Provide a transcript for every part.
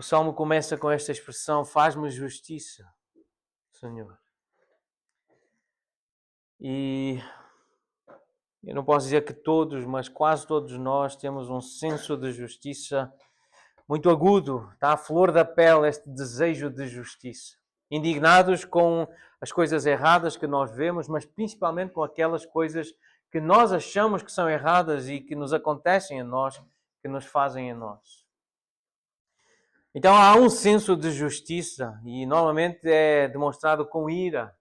Salmo começa com esta expressão: faz-me justiça, Senhor. E eu não posso dizer que todos, mas quase todos nós temos um senso de justiça muito agudo. Está à flor da pele este desejo de justiça. Indignados com as coisas erradas que nós vemos, mas principalmente com aquelas coisas que nós achamos que são erradas e que nos acontecem a nós, que nos fazem a nós. Então há um senso de justiça e normalmente é demonstrado com ira.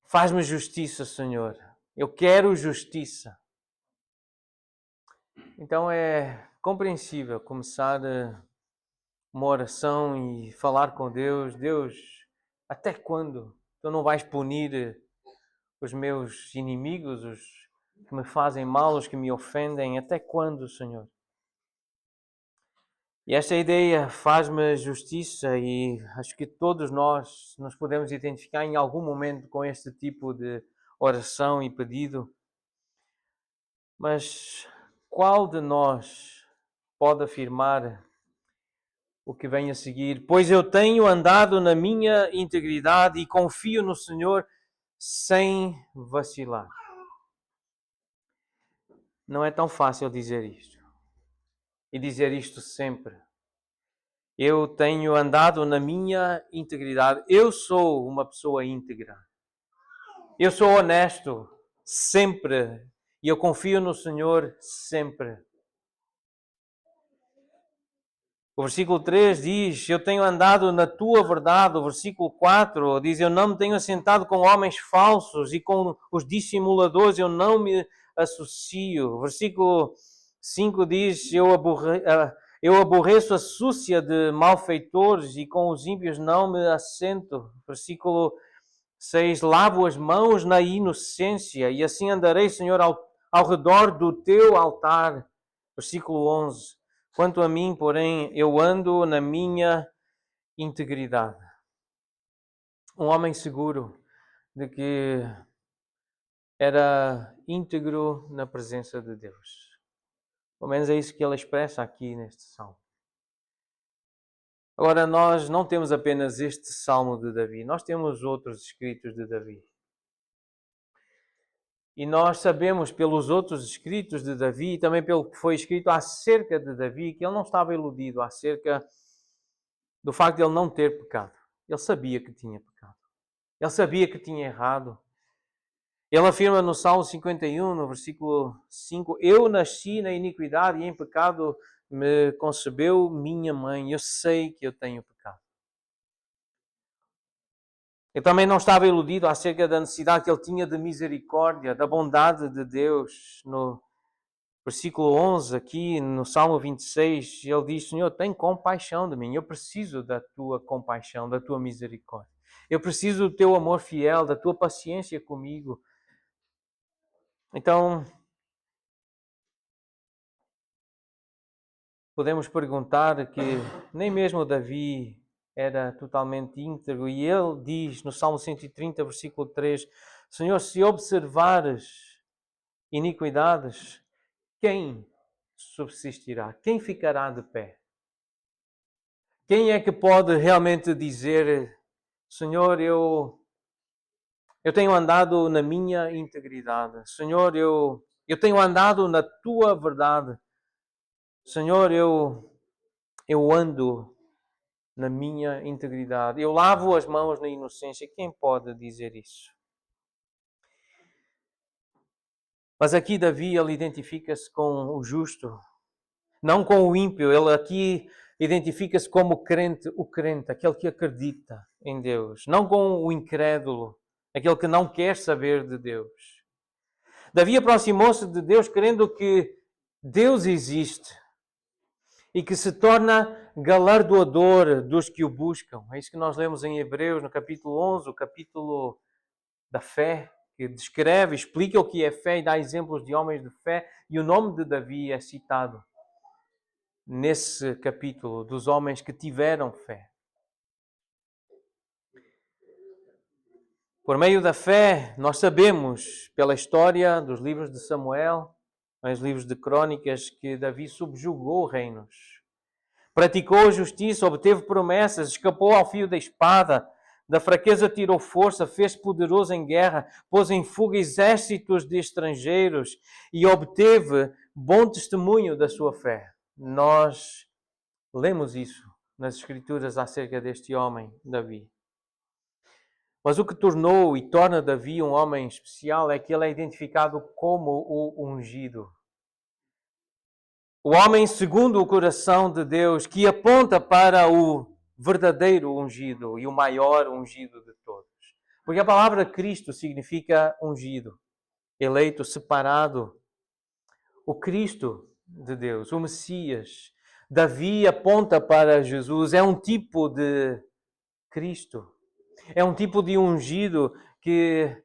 Faz-me justiça, Senhor. Eu quero justiça. Então é compreensível começar uma oração e falar com Deus. Deus, até quando Tu não vais punir os meus inimigos, os que me fazem mal, os que me ofendem? Até quando, Senhor? E esta ideia faz-me justiça e acho que todos nós nos podemos identificar em algum momento com este tipo de oração e pedido. Mas qual de nós pode afirmar o que vem a seguir? Pois eu tenho andado na minha integridade e confio no Senhor sem vacilar. Não é tão fácil dizer isto. E dizer isto sempre. Eu tenho andado na minha integridade. Eu sou uma pessoa íntegra. Eu sou honesto sempre. E eu confio no Senhor sempre. O versículo 3 diz: eu tenho andado na tua verdade. O versículo 4 diz: eu não me tenho assentado com homens falsos e com os dissimuladores eu não me associo. O versículo 5 diz: eu aborreço a súcia de malfeitores e com os ímpios não me assento. Versículo 6: lavo as mãos na inocência e assim andarei, Senhor, ao redor do teu altar. Versículo 11: quanto a mim, porém, eu ando na minha integridade. Um homem seguro de que era íntegro na presença de Deus. Pelo menos é isso que ele expressa aqui neste salmo. Agora, nós não temos apenas este salmo de Davi, nós temos outros escritos de Davi. E nós sabemos pelos outros escritos de Davi e também pelo que foi escrito acerca de Davi que ele não estava iludido acerca do facto de ele não ter pecado. Ele sabia que tinha pecado. Ele sabia que tinha errado. Ele afirma no Salmo 51, no versículo 5, eu nasci na iniquidade e em pecado me concebeu minha mãe. Eu sei que eu tenho pecado. Eu também não estava iludido acerca da necessidade que ele tinha de misericórdia, da bondade de Deus. No versículo 11, aqui no Salmo 26, ele diz: Senhor, tem compaixão de mim. Eu preciso da tua compaixão, da tua misericórdia. Eu preciso do teu amor fiel, da tua paciência comigo. Então, podemos perguntar que nem mesmo Davi era totalmente íntegro. E ele diz no Salmo 130, versículo 3, Senhor, se observares iniquidades, quem subsistirá? Quem ficará de pé? Quem é que pode realmente dizer, Senhor, eu tenho andado na minha integridade. Senhor, eu tenho andado na tua verdade. Senhor, eu ando na minha integridade. Eu lavo as mãos na inocência. Quem pode dizer isso? Mas aqui Davi, ele identifica-se com o justo, não com o ímpio. Ele aqui identifica-se como o crente, aquele que acredita em Deus. Não com o incrédulo, aquele que não quer saber de Deus. Davi aproximou-se de Deus crendo que Deus existe e que se torna galardoador dos que o buscam. É isso que nós lemos em Hebreus, no capítulo 11, o capítulo da fé, que descreve, explica o que é fé e dá exemplos de homens de fé. E o nome de Davi é citado nesse capítulo, dos homens que tiveram fé. Por meio da fé, nós sabemos, pela história dos livros de Samuel, os livros de Crônicas, que Davi subjugou reinos. Praticou a justiça, obteve promessas, escapou ao fio da espada, da fraqueza tirou força, fez poderoso em guerra, pôs em fuga exércitos de estrangeiros e obteve bom testemunho da sua fé. Nós lemos isso nas Escrituras acerca deste homem, Davi. Mas o que tornou e torna Davi um homem especial é que ele é identificado como o ungido. O homem segundo o coração de Deus, que aponta para o verdadeiro ungido e o maior ungido de todos. Porque a palavra Cristo significa ungido, eleito, separado. O Cristo de Deus, o Messias. Davi aponta para Jesus, é um tipo de Cristo. É um tipo de ungido que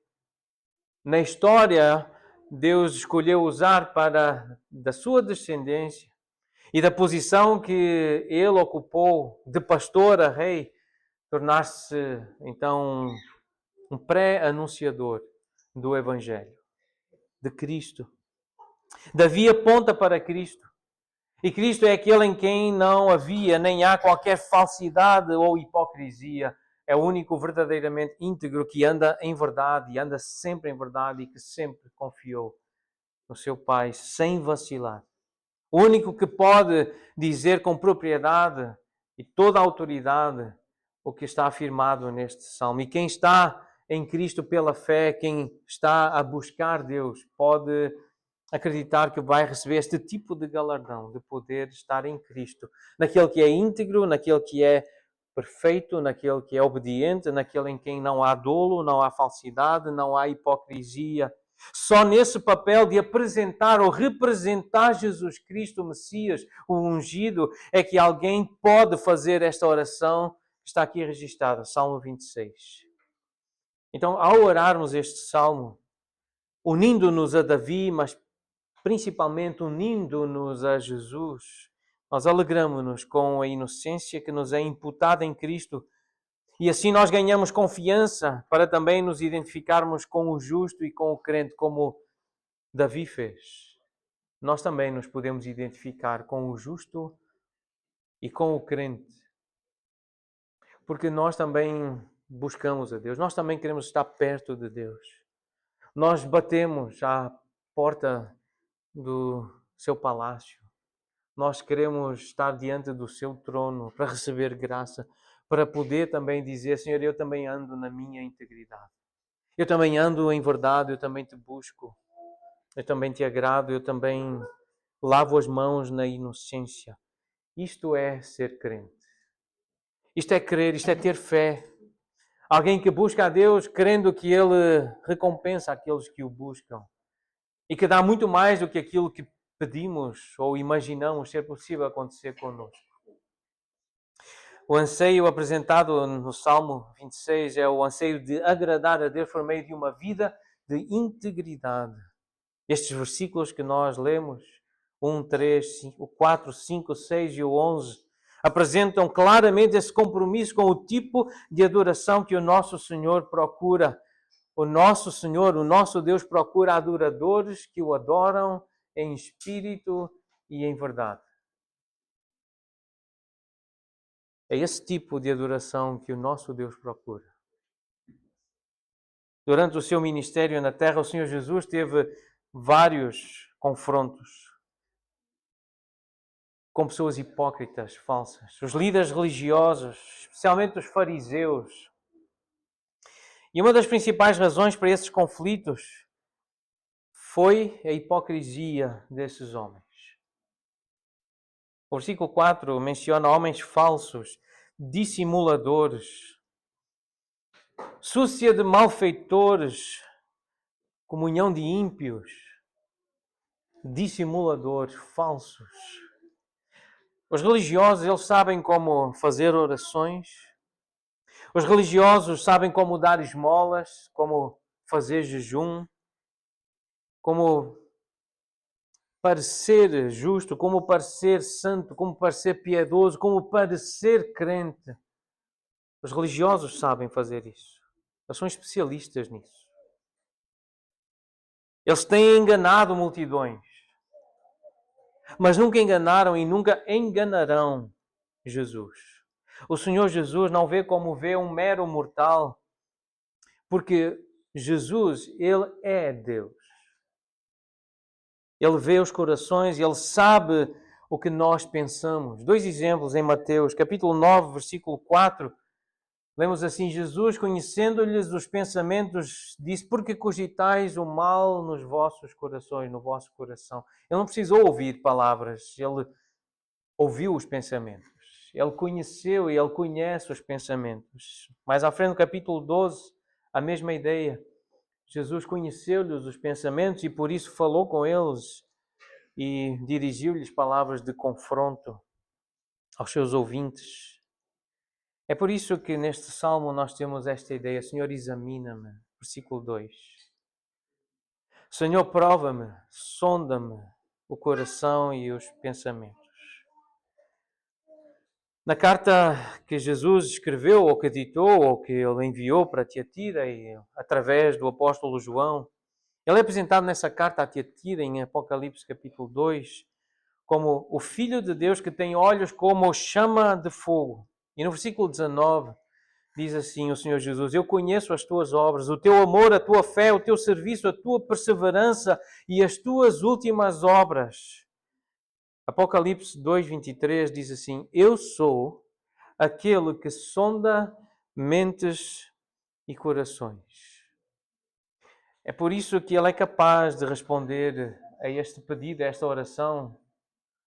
na história Deus escolheu usar para da sua descendência e da posição que ele ocupou de pastor a rei, tornar-se então um pré-anunciador do Evangelho de Cristo. Davi aponta para Cristo. E Cristo é aquele em quem não havia nem há qualquer falsidade ou hipocrisia. É o único verdadeiramente íntegro que anda em verdade e anda sempre em verdade e que sempre confiou no seu Pai sem vacilar. O único que pode dizer com propriedade e toda a autoridade o que está afirmado neste salmo. E quem está em Cristo pela fé, quem está a buscar Deus, pode acreditar que vai receber este tipo de galardão, de poder estar em Cristo, naquele que é íntegro, naquele que é perfeito, naquele que é obediente, naquele em quem não há dolo, não há falsidade, não há hipocrisia. Só nesse papel de apresentar ou representar Jesus Cristo, o Messias, o ungido, é que alguém pode fazer esta oração que está aqui registrada, Salmo 26. Então, ao orarmos este salmo, unindo-nos a Davi, mas principalmente unindo-nos a Jesus, nós alegramos-nos com a inocência que nos é imputada em Cristo e assim nós ganhamos confiança para também nos identificarmos com o justo e com o crente, como Davi fez. Nós também nos podemos identificar com o justo e com o crente, porque nós também buscamos a Deus, nós também queremos estar perto de Deus. Nós batemos à porta do seu palácio. Nós queremos estar diante do seu trono para receber graça, para poder também dizer, Senhor, eu também ando na minha integridade. Eu também ando em verdade, eu também te busco. Eu também te agrado, eu também lavo as mãos na inocência. Isto é ser crente. Isto é crer, isto é ter fé. Alguém que busca a Deus crendo que Ele recompensa aqueles que o buscam. E que dá muito mais do que aquilo que pedimos ou imaginamos ser possível acontecer conosco. O anseio apresentado no Salmo 26 é o anseio de agradar a Deus por meio de uma vida de integridade. Estes versículos que nós lemos, 1, 3, 5, 4, 5, 6 e o 11, apresentam claramente esse compromisso com o tipo de adoração que o nosso Senhor procura. O nosso Senhor, o nosso Deus procura adoradores que o adoram em espírito e em verdade. É esse tipo de adoração que o nosso Deus procura. Durante o seu ministério na terra, o Senhor Jesus teve vários confrontos com pessoas hipócritas, falsas. Os líderes religiosos, especialmente os fariseus. E uma das principais razões para esses conflitos foi a hipocrisia desses homens. O versículo 4 menciona homens falsos, dissimuladores, súcia de malfeitores, comunhão de ímpios, dissimuladores, falsos. Os religiosos, eles sabem como fazer orações. Os religiosos sabem como dar esmolas, como fazer jejum, como parecer justo, como parecer santo, como parecer piedoso, como parecer crente. Os religiosos sabem fazer isso. Eles são especialistas nisso. Eles têm enganado multidões, mas nunca enganaram e nunca enganarão Jesus. O Senhor Jesus não vê como vê um mero mortal, porque Jesus, Ele é Deus. Ele vê os corações e Ele sabe o que nós pensamos. Dois exemplos em Mateus, capítulo 9, versículo 4. Lemos assim: Jesus, conhecendo-lhes os pensamentos, disse: porque cogitais o mal nos vossos corações, no vosso coração. Ele não precisou ouvir palavras, ele ouviu os pensamentos. Ele conheceu e ele conhece os pensamentos. Mais à frente, no capítulo 12, a mesma ideia. Jesus conheceu-lhes os pensamentos e por isso falou com eles e dirigiu-lhes palavras de confronto aos seus ouvintes. É por isso que neste salmo nós temos esta ideia: Senhor, examina-me. Versículo 2. Senhor, prova-me, sonda-me o coração e os pensamentos. Na carta que Jesus escreveu, ou que ditou, ou que ele enviou para Tiatira, e através do apóstolo João, ele é apresentado nessa carta a Tiatira, em Apocalipse capítulo 2, como o Filho de Deus que tem olhos como chama de fogo. E no versículo 19 diz assim o Senhor Jesus: eu conheço as tuas obras, o teu amor, a tua fé, o teu serviço, a tua perseverança e as tuas últimas obras. Apocalipse 2:23 diz assim: eu sou aquele que sonda mentes e corações. É por isso que ele é capaz de responder a este pedido, a esta oração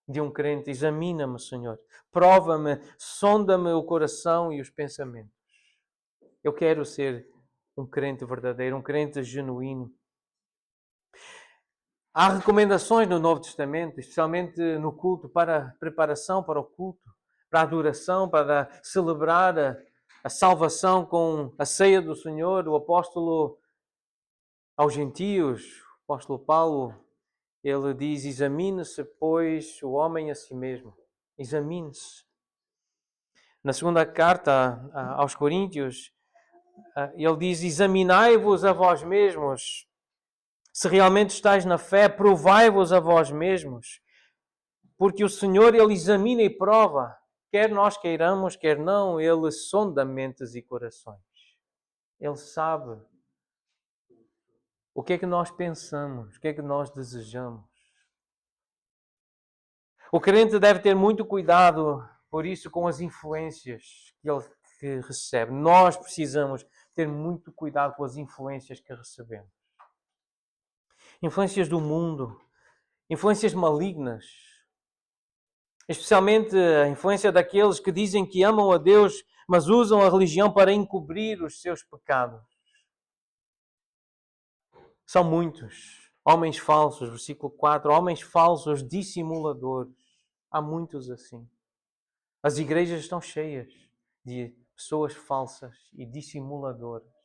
de um crente: examina-me, Senhor, prova-me, sonda-me o coração e os pensamentos. Eu quero ser um crente verdadeiro, um crente genuíno. Há recomendações no Novo Testamento, especialmente no culto, para a preparação para o culto, para a adoração, para celebrar a salvação com a ceia do Senhor. O apóstolo aos gentios, o apóstolo Paulo, ele diz: examine-se, pois, o homem a si mesmo. Examine-se. Na segunda carta aos Coríntios, ele diz: examinai-vos a vós mesmos. Se realmente estáis na fé, provai-vos a vós mesmos. Porque o Senhor, Ele examina e prova. Quer nós queiramos, quer não, Ele sonda mentes e corações. Ele sabe o que é que nós pensamos, o que é que nós desejamos. O crente deve ter muito cuidado, por isso, com as influências que recebe. Nós precisamos ter muito cuidado com as influências que recebemos. Influências do mundo, influências malignas, especialmente a influência daqueles que dizem que amam a Deus, mas usam a religião para encobrir os seus pecados. São muitos. Homens falsos, versículo 4, homens falsos, dissimuladores. Há muitos assim. As igrejas estão cheias de pessoas falsas e dissimuladoras.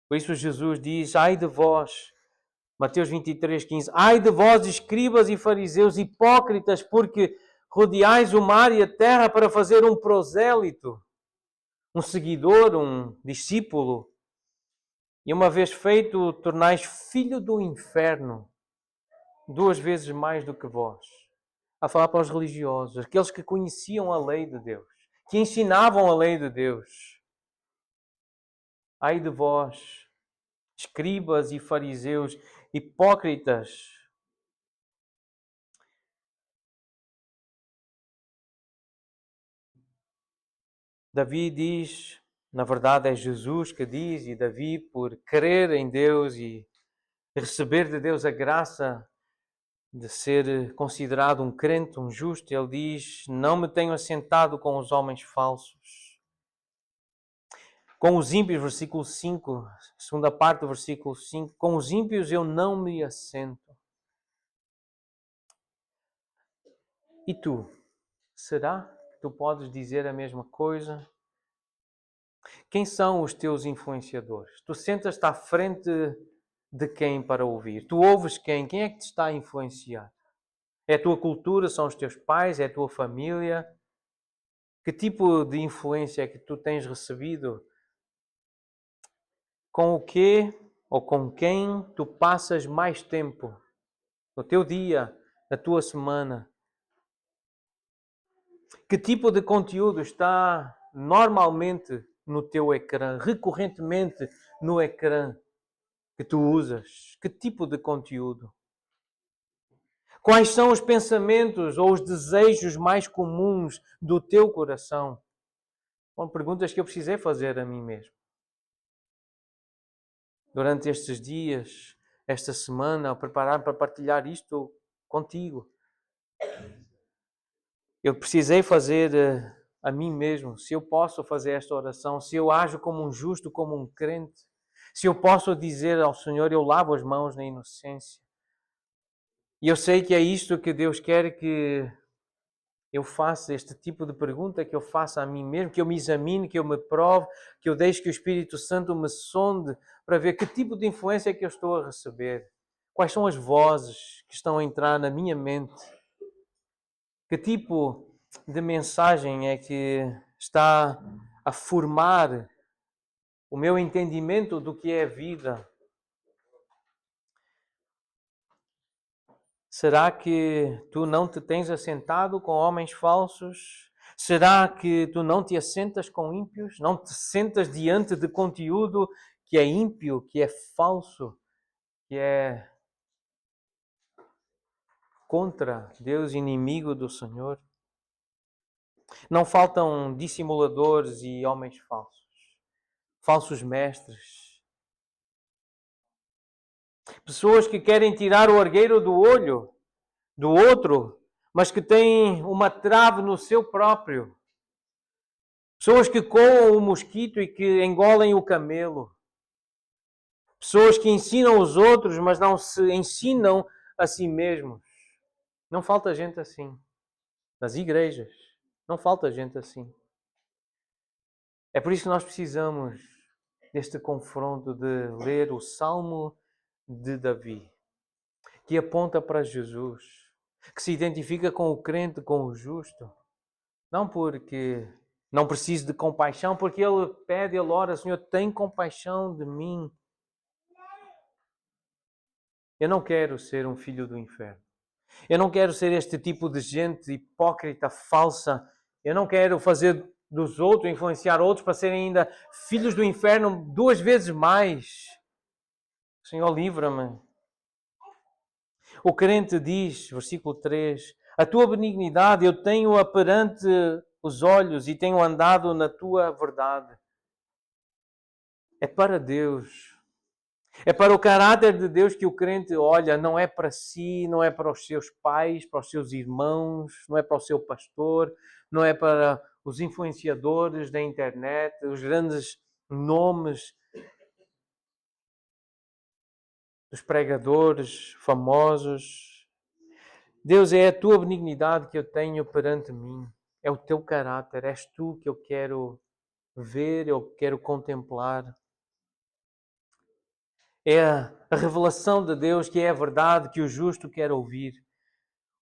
Por isso Jesus diz: ai de vós, Mateus 23:15, ai de vós, escribas e fariseus hipócritas, porque rodeais o mar e a terra para fazer um prosélito, um seguidor, um discípulo. E uma vez feito, tornais filho do inferno, 2 vezes mais do que vós. A falar para os religiosos, aqueles que conheciam a lei de Deus, que ensinavam a lei de Deus. Ai de vós, escribas e fariseus, hipócritas. Davi diz, na verdade é Jesus que diz, e Davi, por crer em Deus e receber de Deus a graça de ser considerado um crente, um justo, ele diz: não me tenho assentado com os homens falsos. Com os ímpios, versículo 5, segunda parte do versículo 5, com os ímpios eu não me assento. E tu? Será que tu podes dizer a mesma coisa? Quem são os teus influenciadores? Tu sentas-te à frente de quem para ouvir? Tu ouves quem? Quem é que te está a influenciar? É a tua cultura? São os teus pais? É a tua família? Que tipo de influência é que tu tens recebido? Com o que ou com quem tu passas mais tempo no teu dia, na tua semana? Que tipo de conteúdo está normalmente no teu ecrã, recorrentemente no ecrã que tu usas? Que tipo de conteúdo? Quais são os pensamentos ou os desejos mais comuns do teu coração? São perguntas que eu precisei fazer a mim mesmo. Durante estes dias, esta semana, ao preparar para partilhar isto contigo, eu precisei fazer a mim mesmo, se eu posso fazer esta oração, se eu ajo como um justo, como um crente, se eu posso dizer ao Senhor, eu lavo as mãos na inocência. E eu sei que é isto que Deus quer que eu faça, este tipo de pergunta que eu faça a mim mesmo, que eu me examine, que eu me prove, que eu deixe que o Espírito Santo me sonde para ver que tipo de influência é que eu estou a receber. Quais são as vozes que estão a entrar na minha mente? Que tipo de mensagem é que está a formar o meu entendimento do que é vida? Será que tu não te tens assentado com homens falsos? Será que tu não te assentas com ímpios? Não te sentas diante de conteúdo que é ímpio, que é falso, que é contra Deus, inimigo do Senhor? Não faltam dissimuladores e homens falsos, falsos mestres, pessoas que querem tirar o argueiro do olho do outro, mas que têm uma trave no seu próprio. Pessoas que coam o mosquito e que engolem o camelo. Pessoas que ensinam os outros, mas não se ensinam a si mesmos. Não falta gente assim. Nas igrejas, não falta gente assim. É por isso que nós precisamos deste confronto de ler o Salmo de Davi, que aponta para Jesus, que se identifica com o crente, com o justo. Não porque não precise de compaixão, porque ele pede, ele ora, Senhor, tem compaixão de mim. Eu não quero ser um filho do inferno. Eu não quero ser este tipo de gente hipócrita, falsa. Eu não quero fazer dos outros, influenciar outros para serem ainda filhos do inferno 2 vezes mais. Senhor, livra-me. O crente diz, versículo 3, a tua benignidade eu tenho-a perante os olhos e tenho andado na tua verdade. É para Deus. É para o caráter de Deus que o crente olha, não é para si, não é para os seus pais, para os seus irmãos, não é para o seu pastor, não é para os influenciadores da internet, os grandes nomes dos pregadores famosos. Deus, é a tua benignidade que eu tenho perante mim. É o teu caráter, és tu que eu quero ver, eu quero contemplar. É a revelação de Deus que é a verdade que o justo quer ouvir.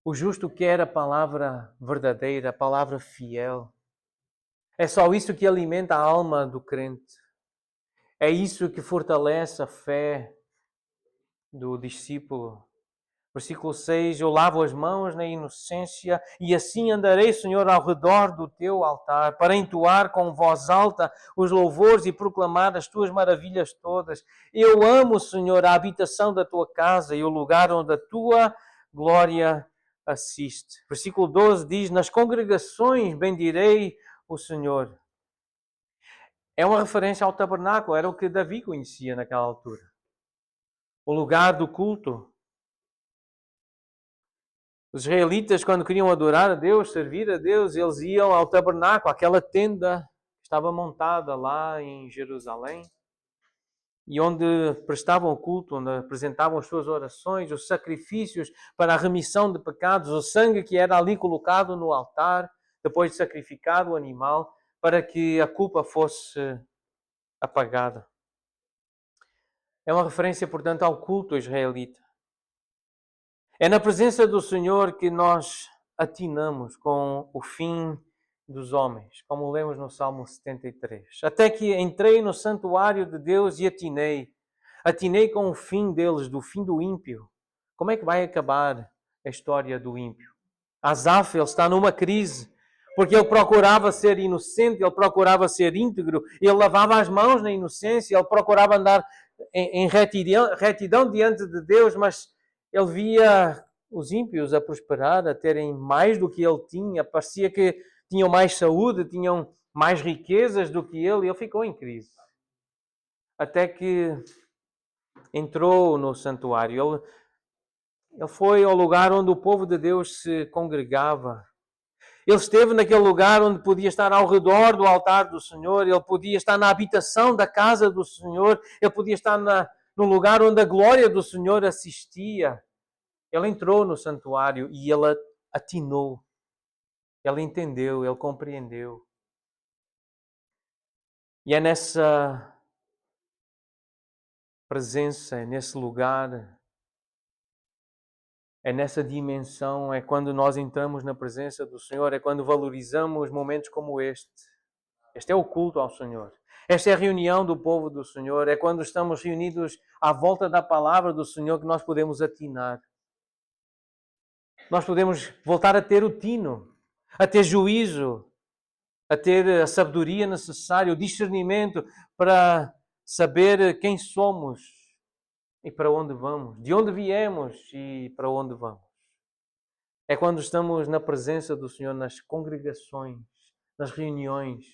O justo quer a palavra verdadeira, a palavra fiel. É só isso que alimenta a alma do crente. É isso que fortalece a fé do discípulo. Versículo 6, eu lavo as mãos na inocência e assim andarei, Senhor, ao redor do teu altar, para entoar com voz alta os louvores e proclamar as tuas maravilhas todas. Eu amo, Senhor, a habitação da tua casa e o lugar onde a tua glória assiste. Versículo 12 diz, nas congregações bendirei o Senhor. É uma referência ao tabernáculo, era o que Davi conhecia naquela altura. O lugar do culto. Os israelitas, quando queriam adorar a Deus, servir a Deus, eles iam ao tabernáculo, aquela tenda que estava montada lá em Jerusalém, e onde prestavam culto, onde apresentavam as suas orações, os sacrifícios para a remissão de pecados, o sangue que era ali colocado no altar, depois de sacrificado o animal, para que a culpa fosse apagada. É uma referência, portanto, ao culto israelita. É na presença do Senhor que nós atinamos com o fim dos homens, como lemos no Salmo 73. Até que entrei no santuário de Deus e atinei. Atinei com o fim deles, do fim do ímpio. Como é que vai acabar a história do ímpio? Asaf, ele está numa crise, Porque ele procurava ser inocente, ele procurava ser íntegro, ele lavava as mãos na inocência, ele procurava andar em retidão diante de Deus, mas ele via os ímpios a prosperar, a terem mais do que ele tinha, parecia que tinham mais saúde, tinham mais riquezas do que ele, e ele ficou em crise. Até que entrou no santuário. Ele foi ao lugar onde o povo de Deus se congregava. Ele esteve naquele lugar onde podia estar ao redor do altar do Senhor, ele podia estar na habitação da casa do Senhor, ele podia estar no lugar onde a glória do Senhor assistia. Ele entrou no santuário e ele atinou. Ele entendeu, ele compreendeu. E é nessa presença, é nesse lugar, é nessa dimensão, é quando nós entramos na presença do Senhor, é quando valorizamos momentos como este. Este é o culto ao Senhor. Esta é a reunião do povo do Senhor. É quando estamos reunidos à volta da palavra do Senhor que nós podemos atinar. Nós podemos voltar a ter o tino, a ter juízo, a ter a sabedoria necessária, o discernimento para saber quem somos e para onde vamos, de onde viemos e para onde vamos. É quando estamos na presença do Senhor, nas congregações, nas reuniões.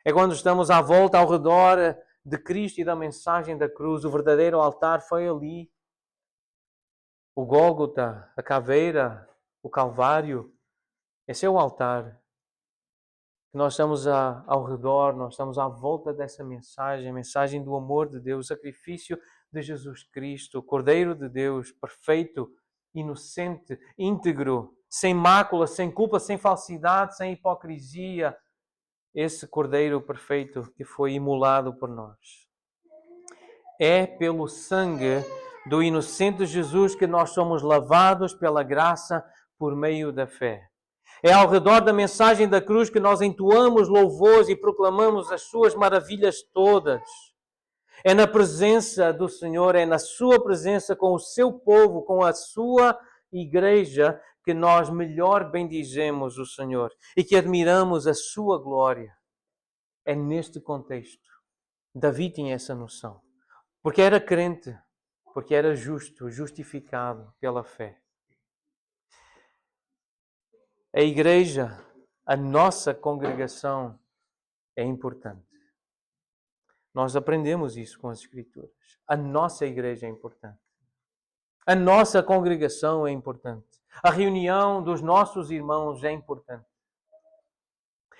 É quando estamos à volta, ao redor de Cristo e da mensagem da cruz. O verdadeiro altar foi ali. O Gólgota, a caveira, o Calvário. Esse é o altar. Nós estamos ao redor, nós estamos à volta dessa mensagem, a mensagem do amor de Deus, o sacrifício de Jesus Cristo, o Cordeiro de Deus, perfeito, inocente, íntegro, sem mácula, sem culpa, sem falsidade, sem hipocrisia. Esse Cordeiro perfeito que foi imolado por nós. É pelo sangue do inocente Jesus que nós somos lavados pela graça por meio da fé. É ao redor da mensagem da cruz que nós entoamos louvores e proclamamos as suas maravilhas todas. É na presença do Senhor, é na sua presença com o seu povo, com a sua igreja, que nós melhor bendizemos o Senhor e que admiramos a sua glória. É neste contexto. Davi tinha essa noção. Porque era crente, porque era justo, justificado pela fé. A igreja, a nossa congregação é importante. Nós aprendemos isso com as Escrituras. A nossa igreja é importante. A nossa congregação é importante. A reunião dos nossos irmãos é importante.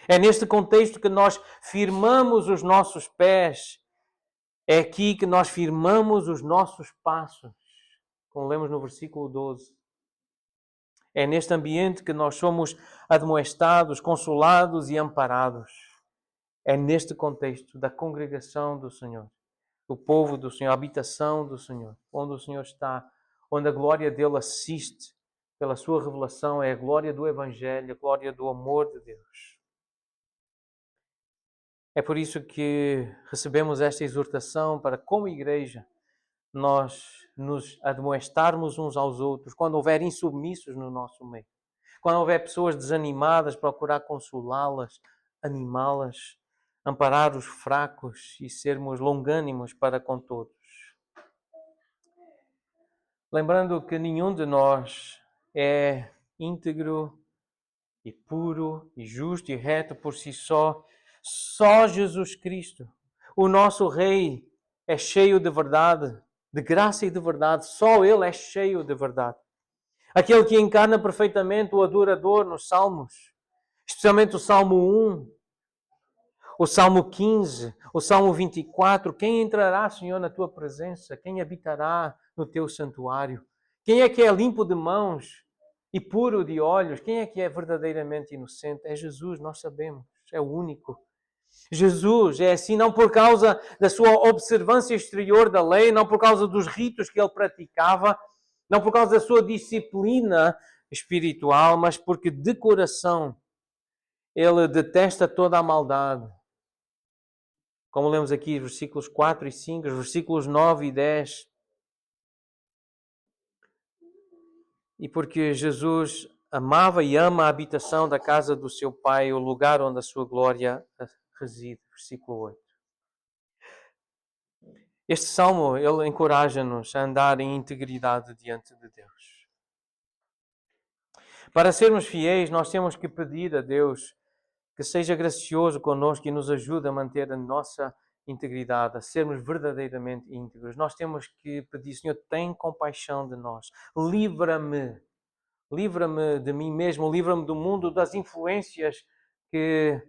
É neste contexto que nós firmamos os nossos pés. É aqui que nós firmamos os nossos passos. Como lemos no versículo 12. É neste ambiente que nós somos admoestados, consolados e amparados. É neste contexto da congregação do Senhor, do povo do Senhor, a habitação do Senhor, onde o Senhor está, onde a glória dele assiste pela sua revelação, é a glória do Evangelho, a glória do amor de Deus. É por isso que recebemos esta exortação para, como igreja, nós nos admoestarmos uns aos outros, quando houver insubmissos no nosso meio. Quando houver pessoas desanimadas, procurar consolá-las, animá-las, amparar os fracos e sermos longânimos para com todos. Lembrando que nenhum de nós é íntegro e puro e justo e reto por si só. Só Jesus Cristo, o nosso Rei, é cheio de verdade, de graça e de verdade. Só Ele é cheio de verdade. Aquele que encarna perfeitamente o adorador nos Salmos, especialmente o Salmo 1, o Salmo 15, o Salmo 24. Quem entrará, Senhor, na tua presença? Quem habitará no teu santuário? Quem é que é limpo de mãos e puro de olhos? Quem é que é verdadeiramente inocente? É Jesus, nós sabemos, é o único. Jesus é assim não por causa da sua observância exterior da lei, não por causa dos ritos que ele praticava, não por causa da sua disciplina espiritual, mas porque de coração ele detesta toda a maldade. Como lemos aqui, versículos 4 e 5, versículos 9 e 10. E porque Jesus amava e ama a habitação da casa do seu pai, o lugar onde a sua glória reside. Versículo 8. Este salmo, ele encoraja-nos a andar em integridade diante de Deus. Para sermos fiéis, nós temos que pedir a Deus que seja gracioso conosco e nos ajude a manter a nossa integridade, a sermos verdadeiramente íntegros. Nós temos que pedir, Senhor, tem compaixão de nós. Livra-me de mim mesmo, livra-me do mundo, das influências que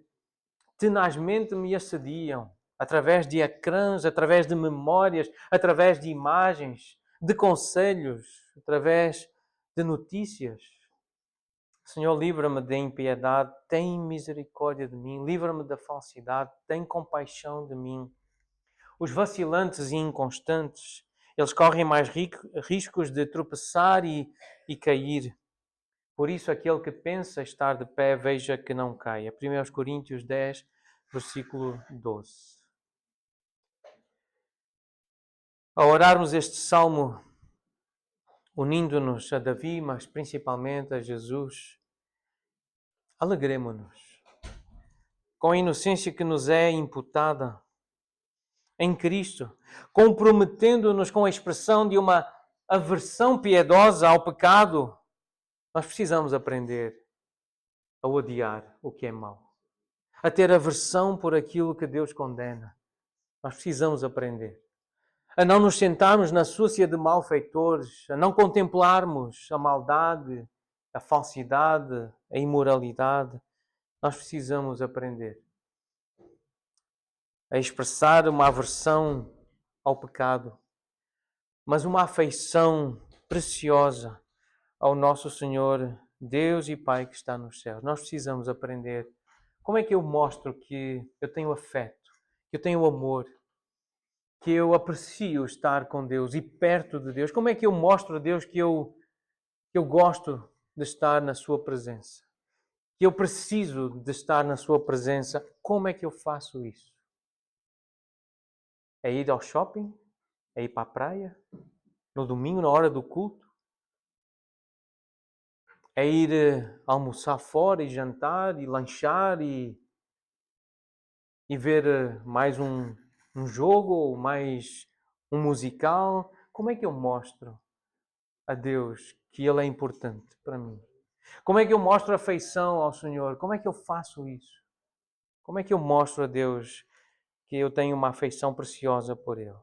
tenazmente me assediam, através de ecrãs, através de memórias, através de imagens, de conselhos, através de notícias. Senhor, livra-me da impiedade, tem misericórdia de mim, livra-me da falsidade, tem compaixão de mim. Os vacilantes e inconstantes, eles correm mais riscos de tropeçar e cair. Por isso, aquele que pensa estar de pé, veja que não caia. 1 Coríntios 10, versículo 12. Ao orarmos este salmo, unindo-nos a Davi, mas principalmente a Jesus, alegremo-nos com a inocência que nos é imputada em Cristo, comprometendo-nos com a expressão de uma aversão piedosa ao pecado. Nós precisamos aprender a odiar o que é mau, a ter aversão por aquilo que Deus condena. Nós precisamos aprender a não nos sentarmos na súcia de malfeitores, a não contemplarmos a maldade, a falsidade, a imoralidade. Nós precisamos aprender a expressar uma aversão ao pecado, mas uma afeição preciosa ao nosso Senhor, Deus e Pai que está nos céus. Nós precisamos aprender como é que eu mostro que eu tenho afeto, que eu tenho amor, que eu aprecio estar com Deus e perto de Deus. Como é que eu mostro a Deus que eu gosto de estar na sua presença? Que eu preciso de estar na sua presença? Como é que eu faço isso? É ir ao shopping? É ir para a praia? No domingo, na hora do culto? É ir almoçar fora e jantar e lanchar e ver mais um jogo ou mais um musical? Como é que eu mostro a Deus que Ele é importante para mim? Como é que eu mostro afeição ao Senhor? Como é que eu faço isso? Como é que eu mostro a Deus que eu tenho uma afeição preciosa por Ele?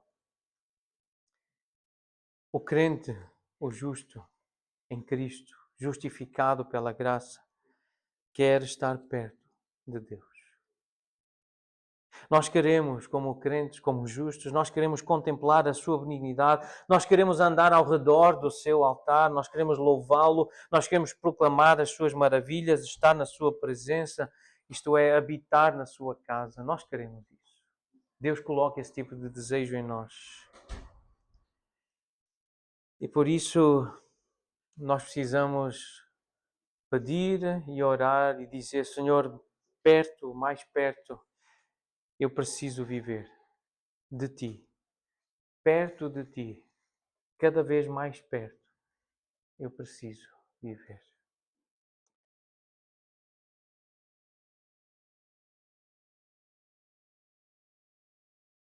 O crente, o justo em Cristo, justificado pela graça, quer estar perto de Deus. Nós queremos, como crentes, como justos, nós queremos contemplar a sua benignidade, nós queremos andar ao redor do seu altar, nós queremos louvá-lo, nós queremos proclamar as suas maravilhas, estar na sua presença, isto é, habitar na sua casa. Nós queremos isso. Deus coloca esse tipo de desejo em nós. E por isso nós precisamos pedir e orar e dizer: Senhor, perto, mais perto, eu preciso viver de Ti. Perto de Ti, cada vez mais perto, eu preciso viver.